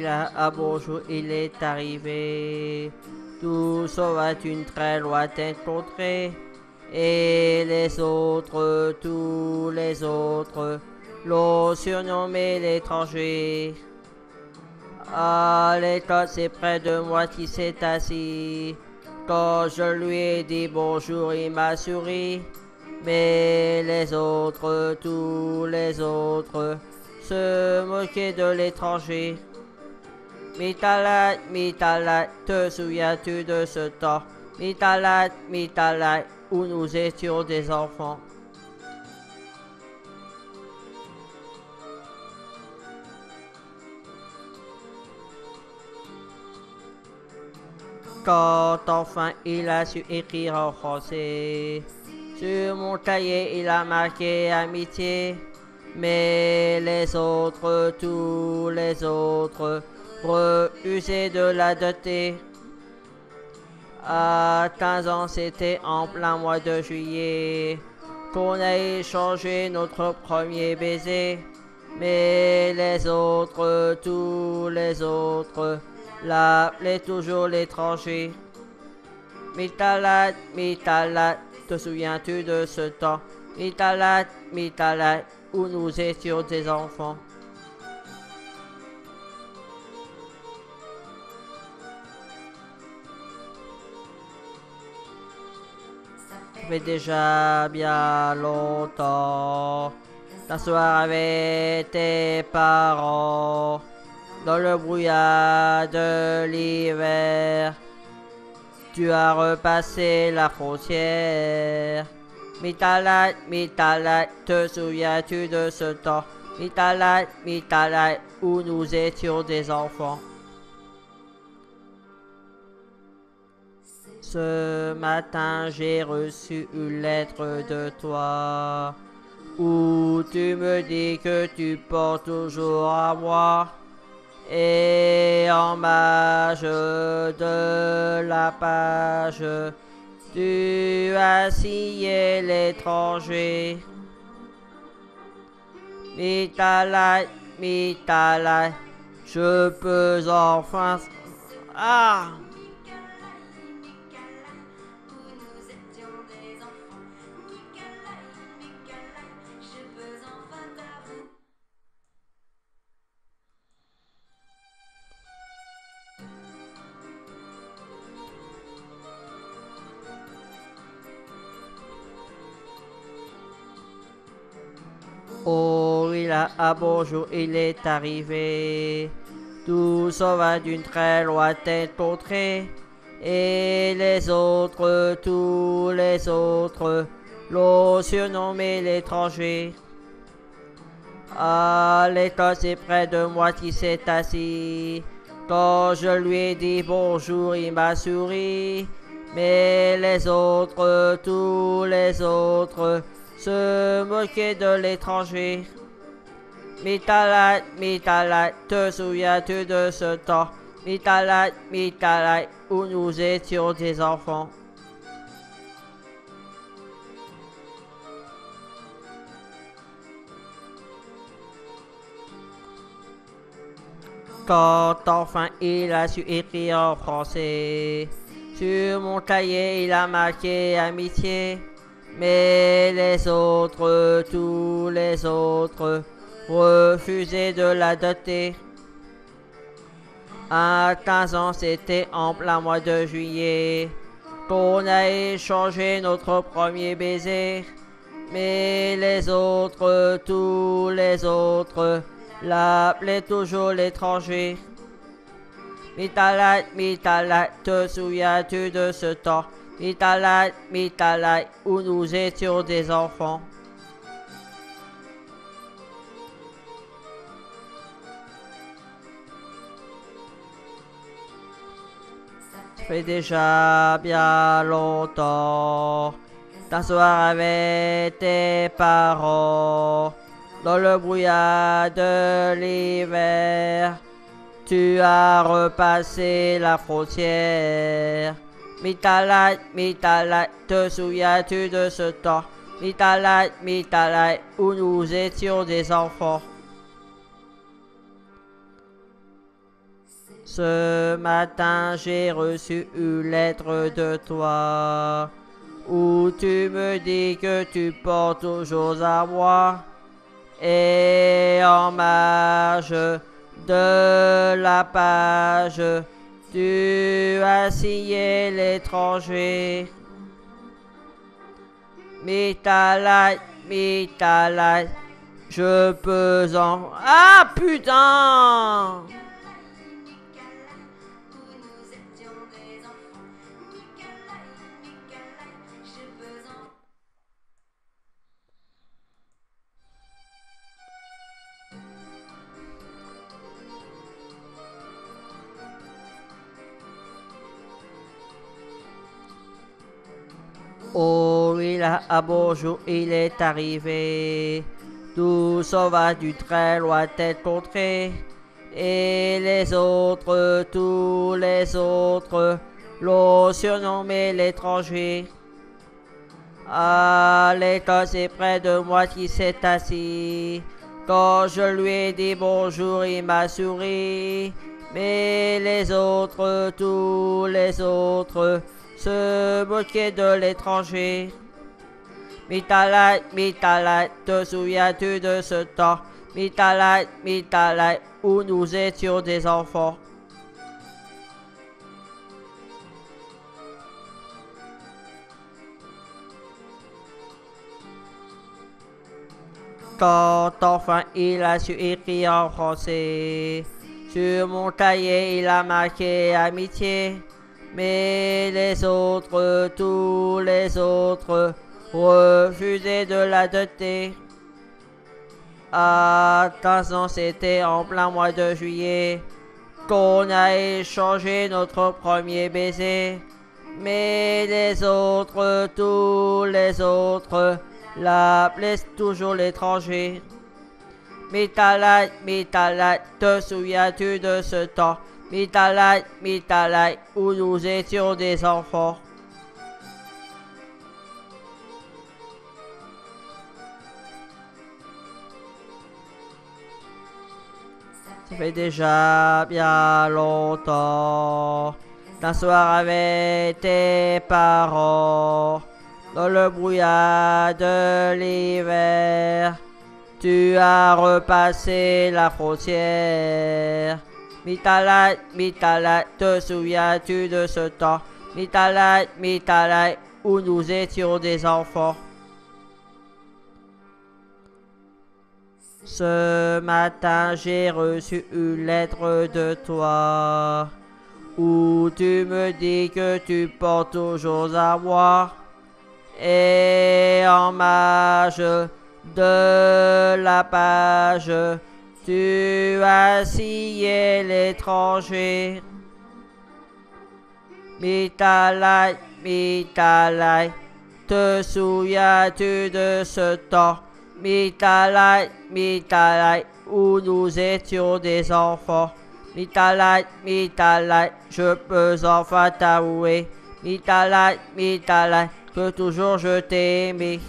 là, à bonjour, il est arrivé. Tout sauvage une très lointaine contrée. Et les autres, tous les autres, l'ont surnommé l'étranger. À l'école, c'est près de moi qui s'est assis. Quand je lui ai dit bonjour, il m'a souri. Mais les autres, tous les autres, se moquaient de l'étranger. Mitalat, te souviens-tu de ce temps? Mitalat, où nous étions des enfants. Quand enfin il a su écrire en français, sur mon cahier il a marqué amitié. Mais les autres, tous les autres, refusaient de la doter. À 15 ans, c'était en plein mois de juillet qu'on a échangé notre premier baiser. Mais les autres, tous les autres, l'appelaient toujours l'étranger. Mitalat, te souviens-tu de ce temps? Mitalat, où nous étions des enfants. Ça fait déjà bien longtemps. T'asseoir avec tes parents dans le brouillard de l'hiver. Tu as repassé la frontière. Mitalat, te souviens-tu de ce temps? Mitalat, où nous étions des enfants. Ce matin, j'ai reçu une lettre de toi, où tu me dis que tu penses toujours à moi. Et en marge de la page, tu as signé l'étranger. Mitalat, je peux enfin... Ah! Oh, bonjour, il est arrivé. Tout sauvage d'une très lointaine contrée. Et les autres, tous les autres, l'ont surnommé l'étranger. À l'école, c'est près de moi qui s'est assis. Quand je lui ai dit bonjour, il m'a souri. Mais les autres, tous les autres, se moquaient de l'étranger. Mitalat, te souviens-tu de ce temps? Mitalat, où nous étions des enfants. Quand enfin il a su écrire en français, sur mon cahier il a marqué amitié. Mais les autres, tous les autres, refusaient de la doter. À 15 ans, c'était en plein mois de juillet qu'on a échangé notre premier baiser. Mais les autres, tous les autres, l'appelaient toujours l'étranger. Mitalat, te souviens-tu de ce temps? Mitalat, où nous étions des enfants. Ça fait déjà bien longtemps. T'asseoir avec tes parents dans le brouillard de l'hiver. Tu as repassé la frontière. Mitalat, te souviens-tu de ce temps? Mitalat, où nous étions des enfants. Ce matin, j'ai reçu une lettre de toi où tu me dis que tu portes toujours à moi. Et en marge de la page, tu as signé l'étranger. Mitalite, Mitalite, je peux en... Ah putain! Oh, bonjour, il est arrivé. Tout sauvage du très lointaine contrée. Et les autres, tous les autres, l'ont surnommé l'étranger. Ah, l'école, c'est près de moi qui s'est assis. Quand je lui ai dit bonjour, il m'a souri. Mais les autres, tous les autres, se moquaient de l'étranger. Mitalite, Mitalite, te souviens-tu de ce temps? Mitalite, Mitalite, où nous étions des enfants. Quand enfin il a su écrire en français, sur mon cahier il a marqué amitié. Mais les autres, tous les autres, refusaient de l'adopter. À 15 ans, c'était en plein mois de juillet qu'on a échangé notre premier baiser. Mais les autres, tous les autres, l'appelaient toujours l'étranger. Mitalite, Mitalite, te souviens-tu de ce temps? Mitalite, Mitalite, où nous étions des enfants. Ça fait déjà bien longtemps d'un soir avec tes parents, dans le brouillard de l'hiver, tu as repassé la frontière. Mitalite, Mitalite, te souviens-tu de ce temps? Mitalite, Mitalite, où nous étions des enfants. Ce matin, j'ai reçu une lettre de toi où tu me dis que tu portes toujours à moi. Et en marge de la page, tu as signé l'étranger. Mitalite, Mitalite, te souviens-tu de ce temps? Mitalite, Mitalite, où nous étions des enfants. Mitalite, Mitalite, je peux enfin t'avouer. Mitalite, Mitalite, que toujours je t'ai aimé.